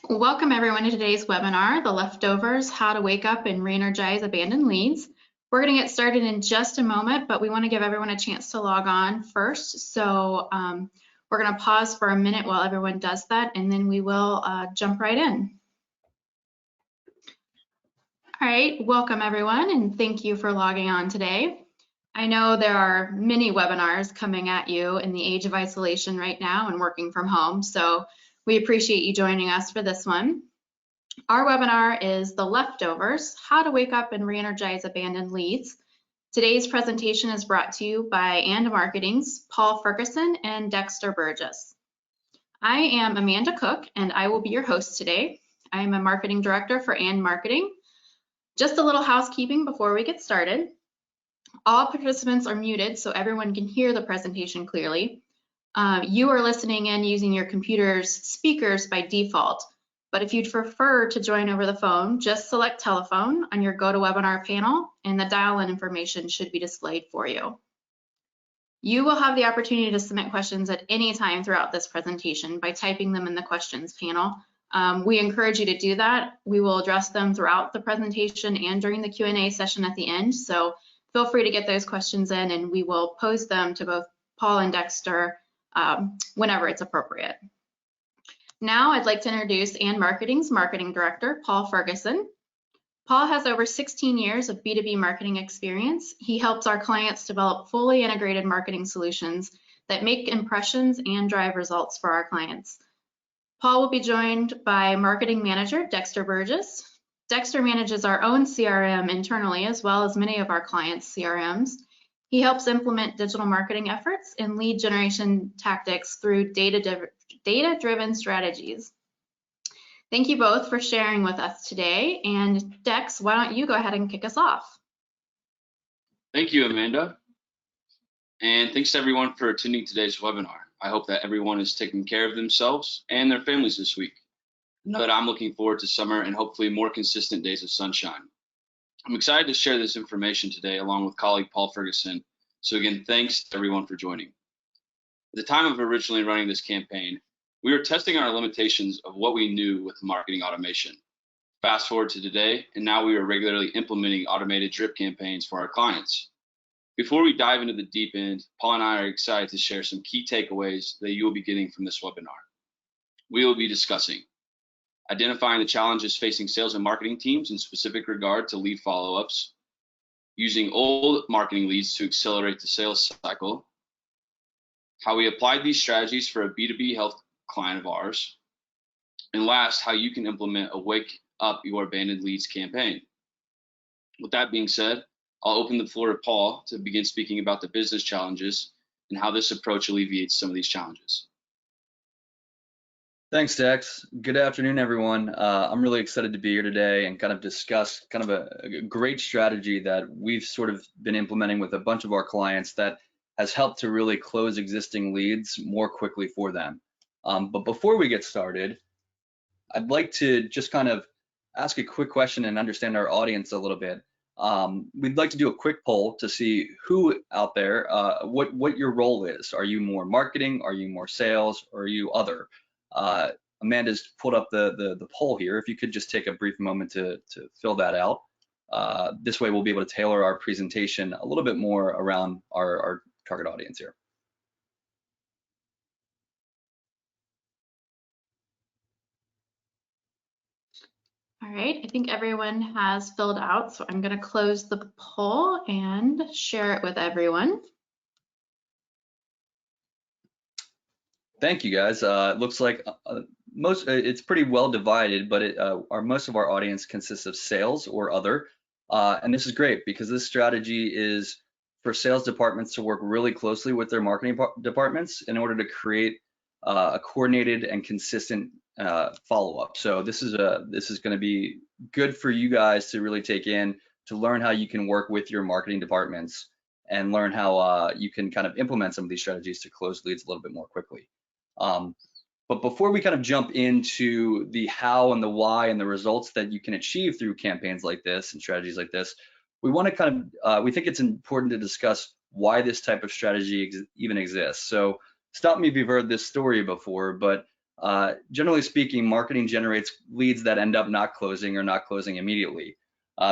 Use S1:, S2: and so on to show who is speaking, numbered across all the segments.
S1: Welcome everyone to today's webinar, The Leftovers, How to Wake Up and Re-energize Abandoned Leads. We're going to get started in just a moment, but we want to give everyone a chance to log on first. So we're going to pause for a minute while everyone does that, and then we will jump right in. All right, welcome everyone, and thank you for logging on today. I know there are many webinars coming at you in the age of isolation right now and working from home, so we appreciate you joining us for this one. Our webinar is The Leftovers, How to Wake Up and Re-energize Abandoned Leads. Today's presentation is brought to you by And Marketing's Paul Ferguson and Dexter Burgess. I am Amanda Cook, and I will be your host today. I am a marketing director for And Marketing. Just a little housekeeping before we get started. All participants are muted so everyone can hear the presentation clearly. You are listening in using your computer's speakers by default. But if you'd prefer to join over the phone, just select telephone on your GoToWebinar panel and the dial-in information should be displayed for you. You will have the opportunity to submit questions at any time throughout this presentation by typing them in the questions panel. We encourage you to do that. We will address them throughout the presentation and during the Q&A session at the end. So feel free to get those questions in and we will pose them to both Paul and Dexter whenever it's appropriate. Now I'd like to introduce And Marketing's Marketing Director, Paul Ferguson. Paul has over 16 years of B2B marketing experience. He helps our clients develop fully integrated marketing solutions that make impressions and drive results for our clients. Paul will be joined by Marketing Manager Dexter Burgess. Dexter manages our own CRM internally as well as many of our clients' CRMs. He helps implement digital marketing efforts and lead generation tactics through data-driven strategies. Thank you both for sharing with us today. And Dex, why don't you go ahead and kick us off?
S2: Thank you, Amanda. And thanks to everyone for attending today's webinar. I hope that everyone is taking care of themselves and their families this week. But I'm looking forward to summer and hopefully more consistent days of sunshine. I'm excited to share this information today along with colleague Paul Ferguson. So again, thanks to everyone for joining. At the time of originally running this campaign, we were testing our limitations of what we knew with marketing automation. Fast forward to today, and now we are regularly implementing automated drip campaigns for our clients. Before we dive into the deep end, Paul and I are excited to share some key takeaways that you will be getting from this webinar. We will be discussing identifying the challenges facing sales and marketing teams in specific regard to lead follow-ups, using old marketing leads to accelerate the sales cycle, how we applied these strategies for a B2B health client of ours, and last, how you can implement a Wake Up Your Abandoned Leads campaign. With that being said, I'll open the floor to Paul to begin speaking about the business challenges and how this approach alleviates some of these challenges.
S3: Thanks, Dex. Good afternoon, everyone. I'm really excited to be here today and kind of discuss kind of a great strategy that we've sort of been implementing with a bunch of our clients that has helped to really close existing leads more quickly for them. But before we get started, I'd like to just kind of ask a quick question and understand our audience a little bit. We'd like to do a quick poll to see who out there, what your role is. Are you more marketing? Are you more sales? Or are you other? Amanda's pulled up the poll here. If you could just take a brief moment to fill that out. This way we'll be able to tailor our presentation a little bit more around our target audience here.
S1: All right, I think everyone has filled out, so I'm going to close the poll and share it with everyone.
S3: Thank you, guys. It looks like it's pretty well divided, but most of our audience consists of sales or other, and this is great because this strategy is for sales departments to work really closely with their marketing departments in order to create a coordinated and consistent follow-up. So this is going to be good for you guys to really take in, to learn how you can work with your marketing departments and learn how you can kind of implement some of these strategies to close leads a little bit more quickly. But before we kind of jump into the how and the why and the results that you can achieve through campaigns like this and strategies like this, we want to kind of, we think it's important to discuss why this type of strategy even exists. So stop me if you've heard this story before, but Generally speaking, marketing generates leads that end up not closing or not closing immediately.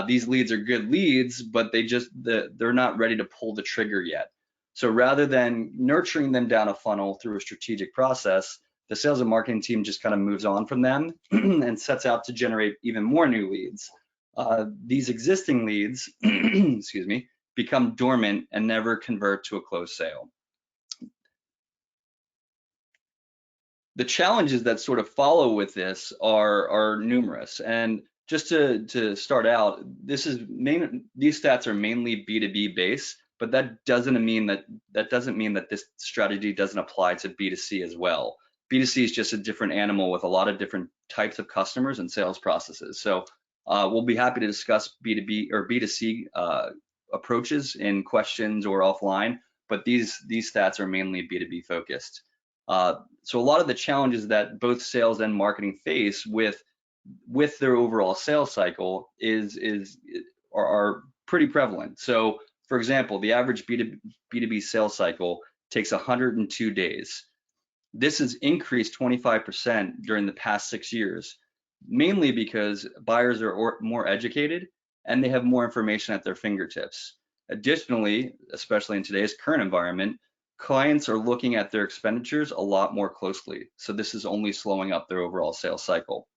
S3: These leads are good leads, but they're not ready to pull the trigger yet. So rather than nurturing them down a funnel through a strategic process, the sales and marketing team just kind of moves on from them and sets out to generate even more new leads. These existing leads, excuse me, become dormant and never convert to a closed sale. The challenges that sort of follow with this are numerous, and just to start out, these stats are mainly B2B based, but that doesn't mean that this strategy doesn't apply to B2C as well. B2C is just a different animal with a lot of different types of customers and sales processes. So we'll be happy to discuss B2B or B2C approaches in questions or offline, but these stats are mainly B2B focused. So a lot of the challenges that both sales and marketing face with their overall sales cycle are pretty prevalent. So for example, the average B2B sales cycle takes 102 days. This has increased 25% during the past 6 years, mainly because buyers are more educated and they have more information at their fingertips. Additionally, especially in today's current environment, clients are looking at their expenditures a lot more closely. So this is only slowing up their overall sales cycle.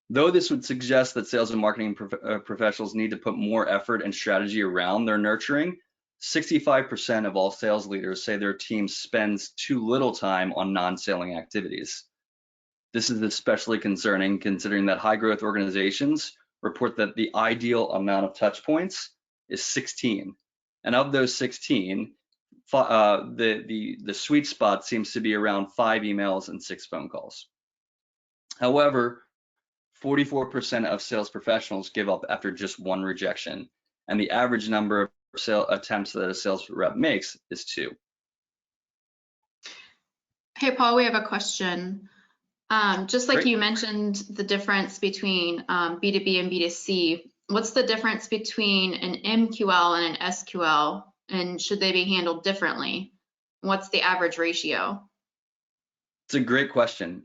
S3: Though this would suggest that sales and marketing professionals need to put more effort and strategy around their nurturing, 65% of all sales leaders say their team spends too little time on non-selling activities. This is especially concerning considering that high growth organizations report that the ideal amount of touch points is 16. And of those 16, the sweet spot seems to be around 5 emails and 6 phone calls. However, 44% of sales professionals give up after just 1 rejection, and the average number of sale attempts that a sales rep makes is 2.
S1: Hey, Paul, we have a question. Just like
S3: Great.
S1: you mentioned the difference between B2B and B2C, what's the difference between an MQL and an SQL, and should they be handled differently? What's the average ratio?
S3: It's a great question.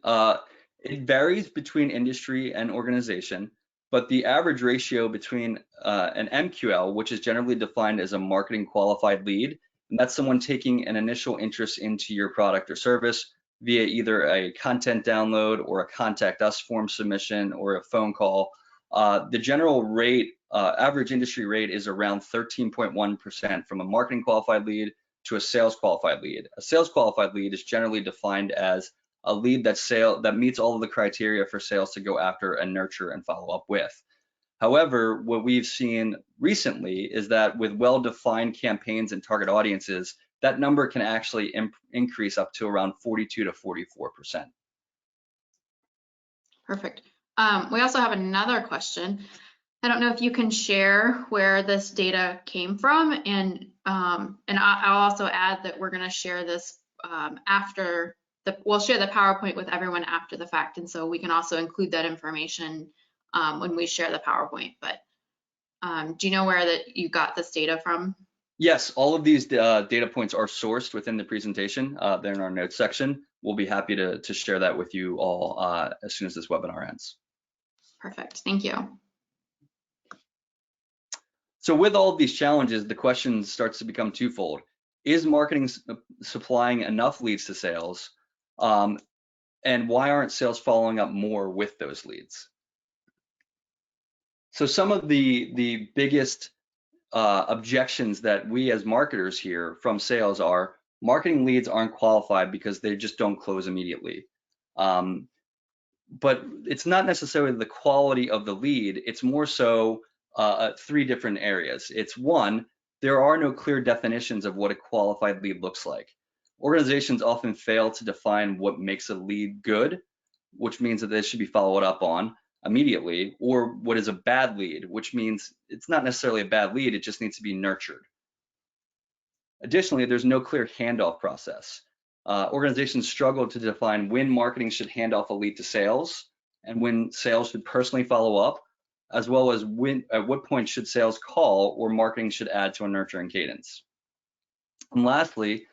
S3: It varies between industry and organization, but the average ratio between an MQL, which is generally defined as a marketing qualified lead, and that's someone taking an initial interest into your product or service via either a content download or a contact us form submission or a phone call. The general rate, average industry rate is around 13.1% from a marketing qualified lead to a sales qualified lead. A sales qualified lead is generally defined as a lead that meets all of the criteria for sales to go after and nurture and follow up with. However, what we've seen recently is that with well-defined campaigns and target audiences, that number can actually increase up to around 42 to 44%.
S1: Perfect. We also have another question. I don't know if you can share where this data came from, and I'll also add that we're going to share this we'll share the PowerPoint with everyone after the fact, and so we can also include that information when we share the PowerPoint. But do you know where that you got this data from?
S3: Yes, all of these data points are sourced within the presentation. They're in our notes section. We'll be happy to share that with you all as soon as this webinar ends.
S1: Perfect, thank you.
S3: So with all of these challenges, the question starts to become twofold. Is marketing supplying enough leads to sales? And why aren't sales following up more with those leads? So some of the biggest objections that we as marketers hear from sales are marketing leads aren't qualified because they just don't close immediately. But it's not necessarily the quality of the lead, it's more so 3 different areas. It's 1, there are no clear definitions of what a qualified lead looks like. Organizations often fail to define what makes a lead good, which means that they should be followed up on immediately, or what is a bad lead, which means it's not necessarily a bad lead, it just needs to be nurtured. Additionally, there's no clear handoff process. Organizations struggle to define when marketing should hand off a lead to sales and when sales should personally follow up, as well as at what point should sales call or marketing should add to a nurturing cadence. And lastly,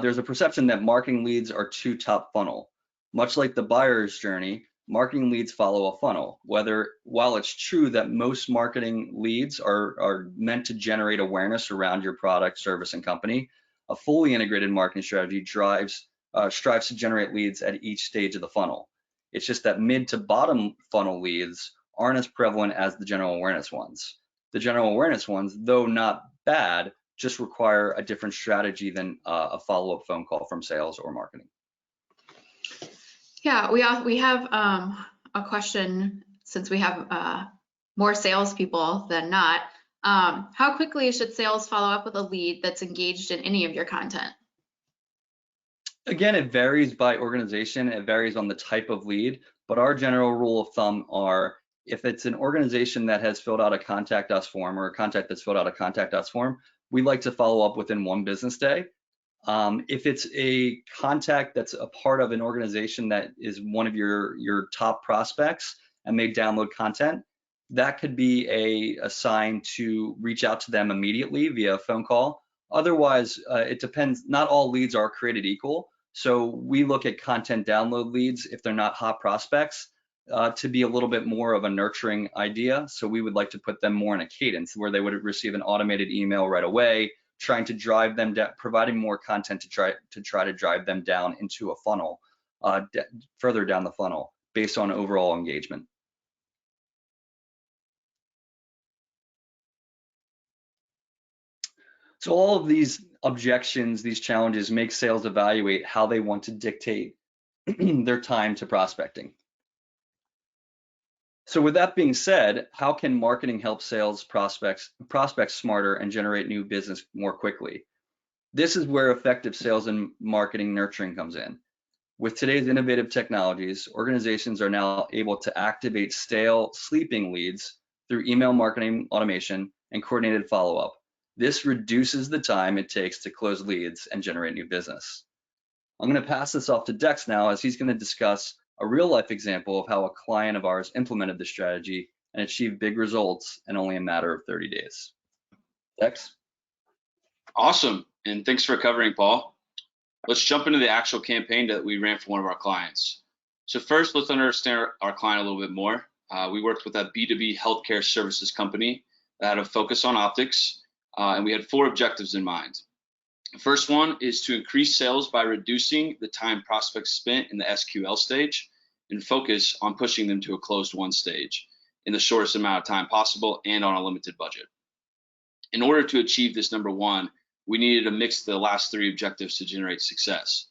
S3: there's a perception that marketing leads are too top funnel. Much like the buyer's journey, marketing leads follow a funnel. While it's true that most marketing leads are meant to generate awareness around your product, service, and company, a fully integrated marketing strategy strives to generate leads at each stage of the funnel. It's just that mid to bottom funnel leads aren't as prevalent as the general awareness ones. The general awareness ones, though not bad, just require a different strategy than a follow-up phone call from sales or marketing.
S1: Yeah, we have a question, since we have more salespeople than not. How quickly should sales follow up with a lead that's engaged in any of your content?
S3: Again, it varies by organization. It varies on the type of lead, but our general rule of thumb are, if it's an organization that has filled out a contact us form or a contact that's filled out a contact us form, we like to follow up within 1 business day. If it's a contact that's a part of an organization that is one of your top prospects and they download content, that could be a sign to reach out to them immediately via phone call. Otherwise, it depends. Not all leads are created equal. So we look at content download leads, if they're not hot prospects, to be a little bit more of a nurturing idea. So we would like to put them more in a cadence where they would receive an automated email right away, trying to drive them down, providing more content to try to drive them down into a funnel, further down the funnel based on overall engagement. So all of these objections, these challenges make sales evaluate how they want to dictate their time to prospecting. So with that being said, how can marketing help sales prospects smarter and generate new business more quickly? This is where effective sales and marketing nurturing comes in. With today's innovative technologies, organizations are now able to activate stale, sleeping leads through email marketing automation and coordinated follow-up. This reduces the time it takes to close leads and generate new business. I'm going to pass this off to Dex now, as he's going to discuss a real-life example of how a client of ours implemented this strategy and achieved big results in only a matter of 30 days. Dex?
S2: Awesome, and thanks for covering, Paul. Let's jump into the actual campaign that we ran for one of our clients. So first, let's understand our client a little bit more. We worked with a B2B healthcare services company that had a focus on optics, and we had 4 objectives in mind. The first one is to increase sales by reducing the time prospects spent in the SQL stage and focus on pushing them to a closed won stage in the shortest amount of time possible and on a limited budget. In order to achieve this number 1, we needed to mix the last 3 objectives to generate success.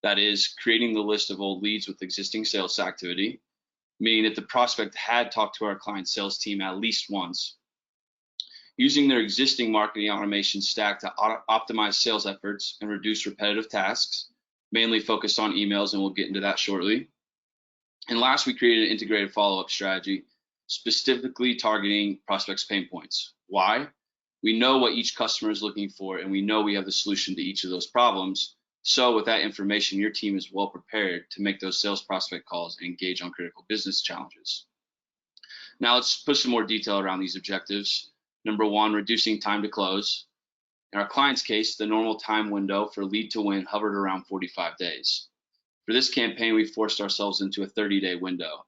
S2: That is, creating the list of old leads with existing sales activity, meaning that the prospect had talked to our client sales team at least once, using their existing marketing automation stack to optimize sales efforts and reduce repetitive tasks, mainly focused on emails, and we'll get into that shortly. And last, we created an integrated follow-up strategy, specifically targeting prospects' pain points. Why? We know what each customer is looking for, and we know we have the solution to each of those problems. So with that information, your team is well prepared to make those sales prospect calls and engage on critical business challenges. Now let's put some more detail around these objectives. Number 1, reducing time to close. In our client's case, the normal time window for lead to win hovered around 45 days. For this campaign, we forced ourselves into a 30-day window.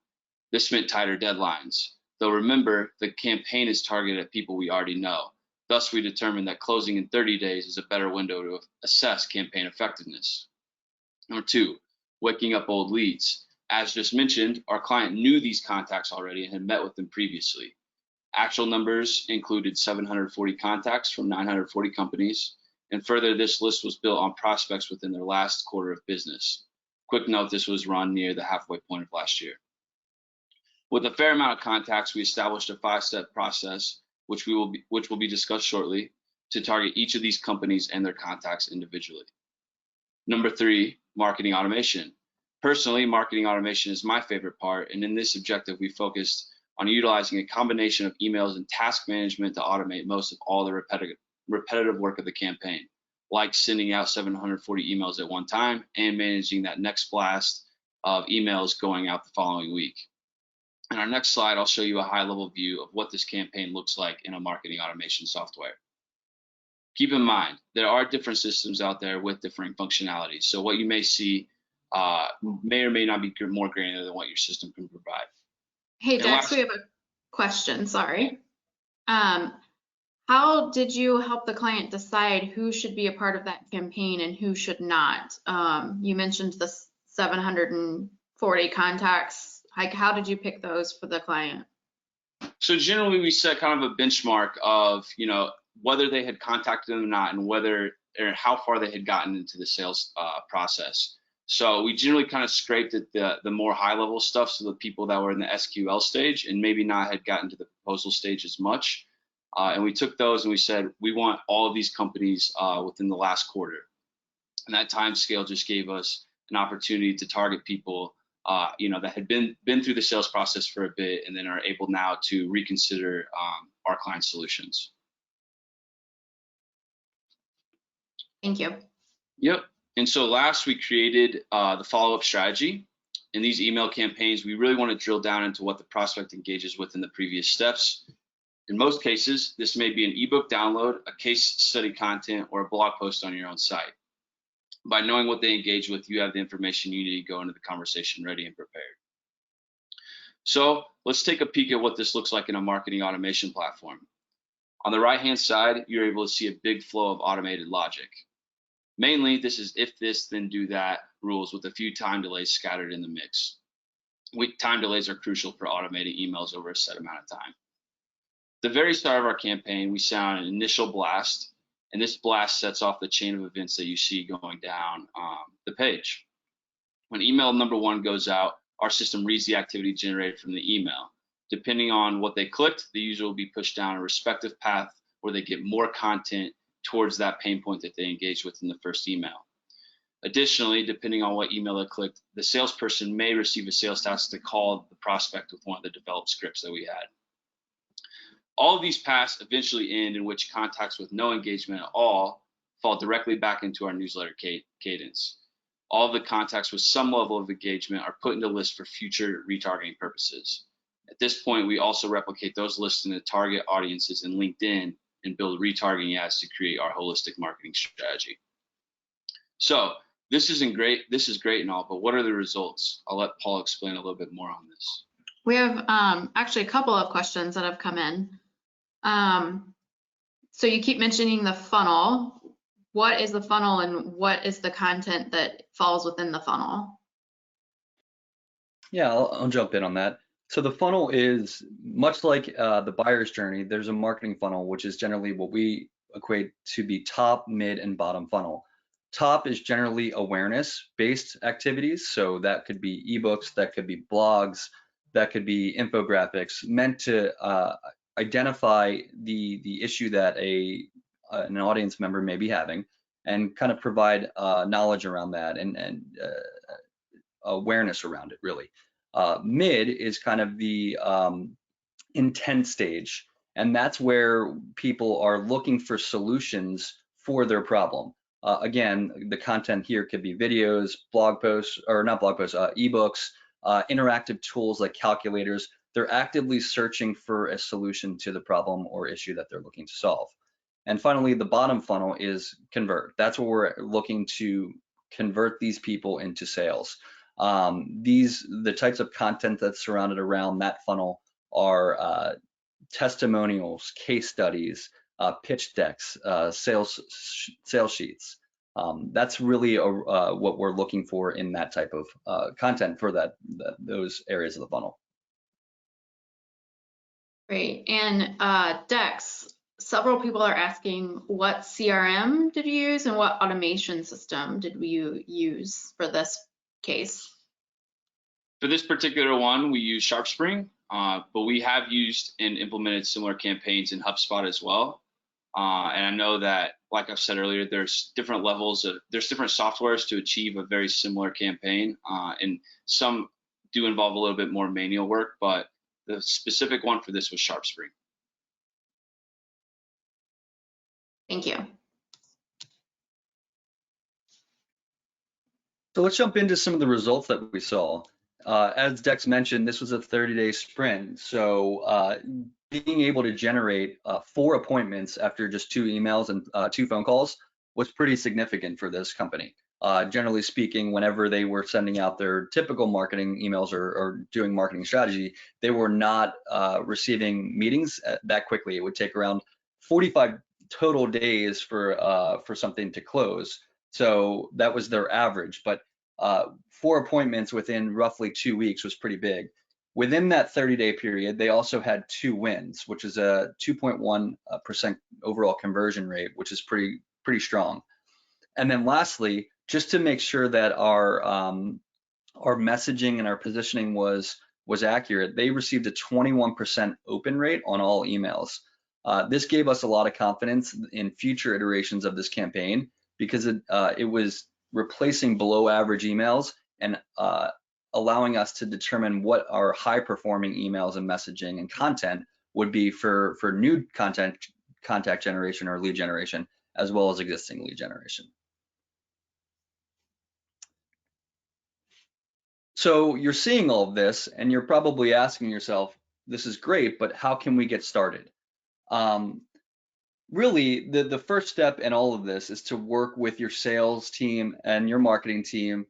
S2: This meant tighter deadlines. Though remember, the campaign is targeted at people we already know. Thus, we determined that closing in 30 days is a better window to assess campaign effectiveness. Number 2, waking up old leads. As just mentioned, our client knew these contacts already and had met with them previously. Actual numbers included 740 contacts from 940 companies, and further, this list was built on prospects within their last quarter of business. Quick note, this was run near the halfway point of last year. With a fair amount of contacts, we established a 5-step process, which will be discussed shortly, to target each of these companies and their contacts individually. Number 3, marketing automation. Personally, marketing automation is my favorite part, and in this objective, we focused on utilizing a combination of emails and task management to automate most of all the repetitive work of the campaign, like sending out 740 emails at one time and managing that next blast of emails going out the following week. In our next slide, I'll show you a high-level view of what this campaign looks like in a marketing automation software. Keep in mind, there are different systems out there with different functionalities. So what you may see may or may not be more granular than what your system can provide.
S1: Hey,
S2: And
S1: Dex, we have a question, sorry. How did you help the client decide who should be a part of that campaign and who should not? You mentioned the 740 contacts. Like, how did you pick those for the client?
S2: So generally we set kind of a benchmark of, you know, whether they had contacted them or not, and whether or how far they had gotten into the sales process. So we generally kind of scraped at the more high level stuff, so the people that were in the SQL stage and maybe not had gotten to the proposal stage as much. And we took those and we said, we want all of these companies within the last quarter. And that time scale just gave us an opportunity to target people, you know, that had been through the sales process for a bit and then are able now to reconsider our client solutions.
S1: Thank you.
S2: Yep. And so last we created the follow-up strategy. In these email campaigns, we really want to drill down into what the prospect engages with in the previous steps. In most cases, this may be an ebook download, a case study content, or a blog post on your own site. By knowing what they engage with, you have the information you need to go into the conversation ready and prepared. So let's take a peek at what this looks like in a marketing automation platform. On the right-hand side, you're able to see a big flow of automated logic. Mainly, this is if this, then do that rules with a few time delays scattered in the mix. Time delays are crucial for automating emails over a set amount of time. At the very start of our campaign, we sound an initial blast, and this blast sets off the chain of events that you see going down the page. When email number 1 goes out, our system reads the activity generated from the email. Depending on what they clicked, the user will be pushed down a respective path where they get more content towards that pain point that they engaged with in the first email. Additionally, depending on what email they clicked, the salesperson may receive a sales task to call the prospect with one of the developed scripts that we had. All of these paths eventually end in which contacts with no engagement at all fall directly back into our newsletter cadence. All of the contacts with some level of engagement are put into lists for future retargeting purposes. At this point, we also replicate those lists in the target audiences in LinkedIn and build retargeting ads to create our holistic marketing strategy. So this is great and all, but what are the results? I'll let Paul explain a little bit more on this.
S1: We have actually a couple of questions that have come in. So you keep mentioning the funnel. What is the funnel and what is the content that falls within the funnel?
S3: Yeah, I'll jump in on that. So the funnel is much like the buyer's journey. There's a marketing funnel, which is generally what we equate to be top, mid, and bottom funnel. Top is generally awareness-based activities. So that could be ebooks, that could be blogs, that could be infographics meant to identify the issue that an audience member may be having and kind of provide knowledge around that and awareness around it, really. Mid is kind of the intent stage, and that's where people are looking for solutions for their problem. Again, the content here could be videos, blog posts, or not blog posts, ebooks, interactive tools like calculators. They're actively searching for a solution to the problem or issue that they're looking to solve. And finally, the bottom funnel is convert. That's where we're looking to convert these people into sales. The types of content that's surrounded around that funnel are testimonials, case studies, pitch decks, sales sheets. That's really what we're looking for in that type of content for those areas of the funnel.
S1: Great. And Dex, several people are asking what CRM did you use and what automation system did you use for this case?
S2: For this particular one, we use SharpSpring, but we have used and implemented similar campaigns in HubSpot as well. And I know that, like I've said earlier, there's different levels there's different softwares to achieve a very similar campaign, and some do involve a little bit more manual work, but the specific one for this was SharpSpring.
S1: Thank you.
S3: So let's jump into some of the results that we saw. As Dex mentioned, this was a 30-day sprint. So being able to generate 4 appointments after just 2 emails and 2 phone calls was pretty significant for this company. Generally speaking, whenever they were sending out their typical marketing emails or doing marketing strategy, they were not receiving meetings that quickly. It would take around 45 total days for something to close. So that was their average, but 4 appointments within roughly 2 weeks was pretty big. Within that 30-day period, they also had 2 wins, which is a 2.1% overall conversion rate, which is pretty strong. And then lastly, just to make sure that our messaging and our positioning was accurate, they received a 21% open rate on all emails. This gave us a lot of confidence in future iterations of this campaign because it was replacing below average emails and allowing us to determine what our high performing emails and messaging and content would be for new contact generation or lead generation, as well as existing lead generation. So you're seeing all of this and you're probably asking yourself, this is great, but how can we get started? Really, the first step in all of this is to work with your sales team and your marketing team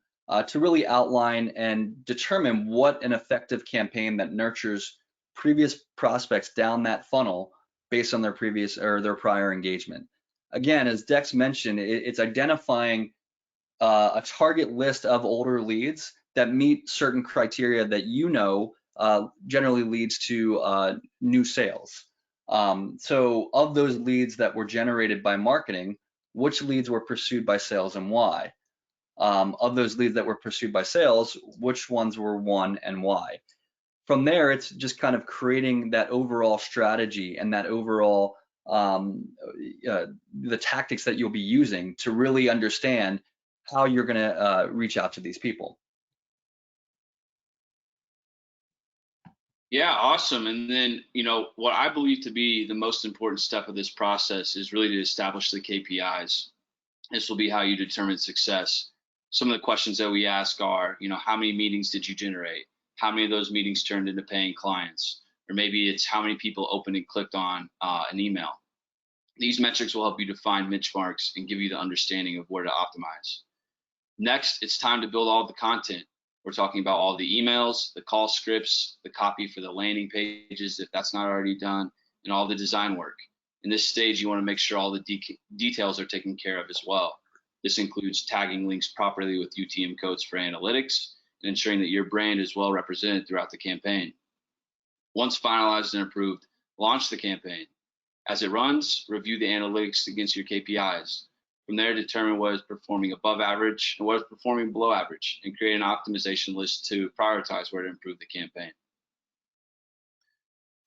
S3: to really outline and determine what an effective campaign that nurtures previous prospects down that funnel based on their previous or their prior engagement. Again, as Dex mentioned, it's identifying a target list of older leads that meet certain criteria that generally leads to new sales. So of those leads that were generated by marketing, which leads were pursued by sales and why? Of those leads that were pursued by sales, which ones were won and why? From there, it's just kind of creating that overall strategy and that overall the tactics that you'll be using to really understand how you're going to reach out to these people.
S2: Yeah, awesome. And then, what I believe to be the most important step of this process is really to establish the KPIs. This will be how you determine success. Some of the questions that we ask are, how many meetings did you generate? How many of those meetings turned into paying clients? Or maybe it's how many people opened and clicked on an email. These metrics will help you define benchmarks and give you the understanding of where to optimize. Next, it's time to build all the content. We're talking about all the emails, the call scripts, the copy for the landing pages, if that's not already done, and all the design work. In this stage, you want to make sure all the details are taken care of as well. This includes tagging links properly with UTM codes for analytics and ensuring that your brand is well represented throughout the campaign. Once finalized and approved, launch the campaign. As it runs, review the analytics against your KPIs. From there, determine what is performing above average and what is performing below average, and create an optimization list to prioritize where to improve the campaign.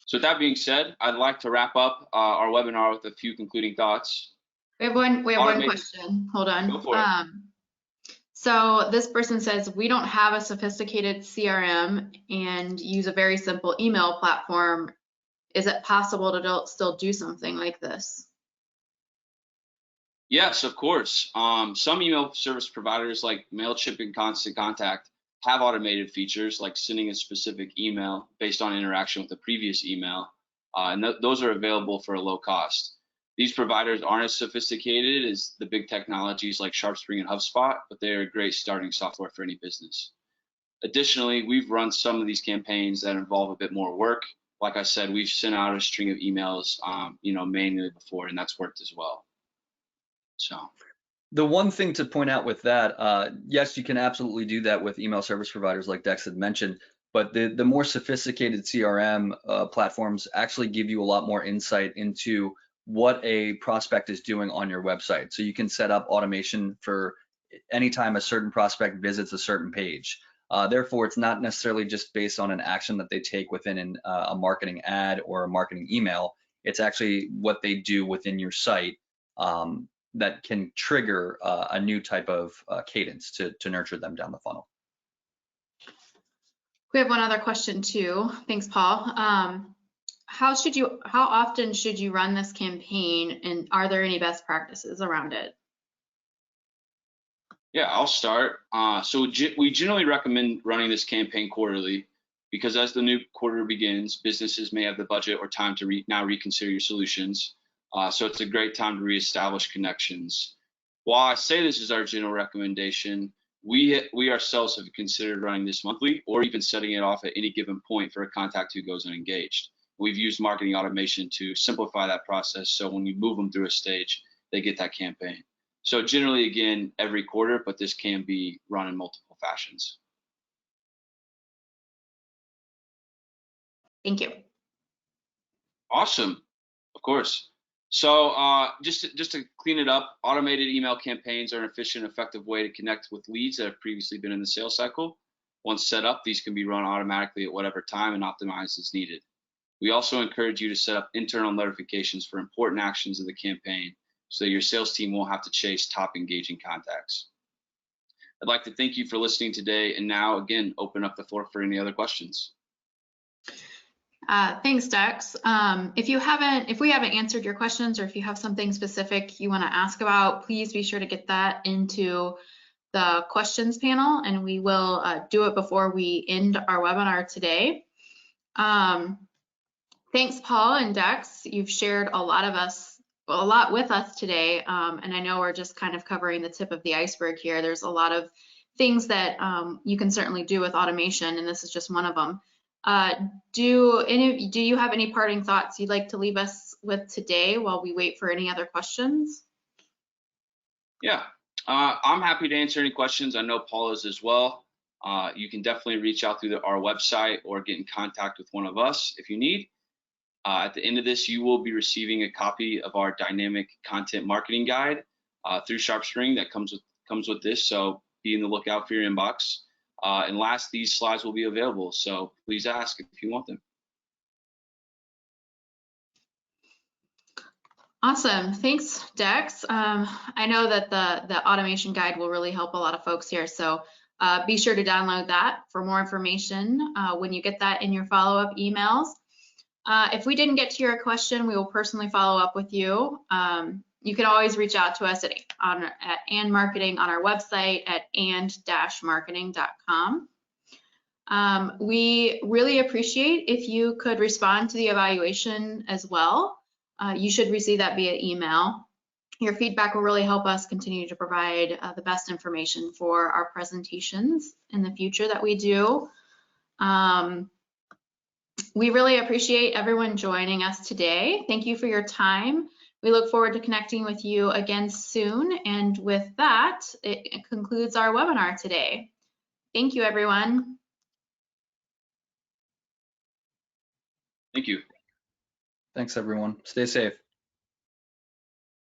S2: So with that being said, I'd like to wrap up our webinar with a few concluding thoughts.
S1: We have one question. Hold on.
S2: Go for it.
S1: So this person says, we don't have a sophisticated CRM and use a very simple email platform. Is it possible to still do something like this?
S2: Yes, of course. Some email service providers like MailChimp and Constant Contact have automated features like sending a specific email based on interaction with the previous email, and those are available for a low cost. These providers aren't as sophisticated as the big technologies like SharpSpring and HubSpot, but they're a great starting software for any business. Additionally, we've run some of these campaigns that involve a bit more work. Like I said, we've sent out a string of emails, manually before, and that's worked as well. So
S3: the one thing to point out with that, yes, you can absolutely do that with email service providers like Dex had mentioned, but the more sophisticated CRM platforms actually give you a lot more insight into what a prospect is doing on your website. So you can set up automation for anytime a certain prospect visits a certain page. Therefore, it's not necessarily just based on an action that they take within a marketing ad or a marketing email. It's actually what they do within your site that can trigger a new type of cadence to nurture them down the funnel.
S1: We have one other question too. Thanks, Paul. How often should you run this campaign, and are there any best practices around it?
S2: Yeah, I'll start. So we generally recommend running this campaign quarterly because as the new quarter begins, businesses may have the budget or time to now reconsider your solutions. So it's a great time to reestablish connections. While I say this is our general recommendation, we ourselves have considered running this monthly or even setting it off at any given point for a contact who goes unengaged. We've used marketing automation to simplify that process, so when you move them through a stage, they get that campaign. So generally, again, every quarter, but this can be run in multiple fashions.
S1: Thank you.
S2: Awesome, of course. So just to clean it up, automated email campaigns are an efficient, effective way to connect with leads that have previously been in the sales cycle. Once set up, these can be run automatically at whatever time and optimized as needed. We also encourage you to set up internal notifications for important actions of the campaign so that your sales team won't have to chase top engaging contacts. I'd like to thank you for listening today, and now again, open up the floor for any other questions.
S1: Thanks, Dex. If we haven't answered your questions, or if you have something specific you want to ask about, please be sure to get that into the questions panel, and we will do it before we end our webinar today. Thanks, Paul and Dex. You've shared a lot with us today, and I know we're just kind of covering the tip of the iceberg here. There's a lot of things that you can certainly do with automation, and this is just one of them. Do you have any parting thoughts you'd like to leave us with today while we wait for any other questions?
S2: Yeah, I'm happy to answer any questions. I know Paul is as well. You can definitely reach out through our website or get in contact with one of us if you need. At the end of this, you will be receiving a copy of our dynamic content marketing guide through SharpSpring that comes with this. So be in the lookout for your inbox. And last, these slides will be available. So please ask if you want them.
S1: Awesome. Thanks, Dex. I know that the automation guide will really help a lot of folks here. So be sure to download that for more information when you get that in your follow-up emails. If we didn't get to your question, we will personally follow up with you. You can always reach out to us at And Marketing on our website at and-marketing.com. We really appreciate if you could respond to the evaluation as well. You should receive that via email. Your feedback will really help us continue to provide the best information for our presentations in the future that we do. We really appreciate everyone joining us today. Thank you for your time. We look forward to connecting with you again soon. And with that, it concludes our webinar today. Thank you, everyone.
S2: Thank you.
S3: Thanks, everyone. Stay safe.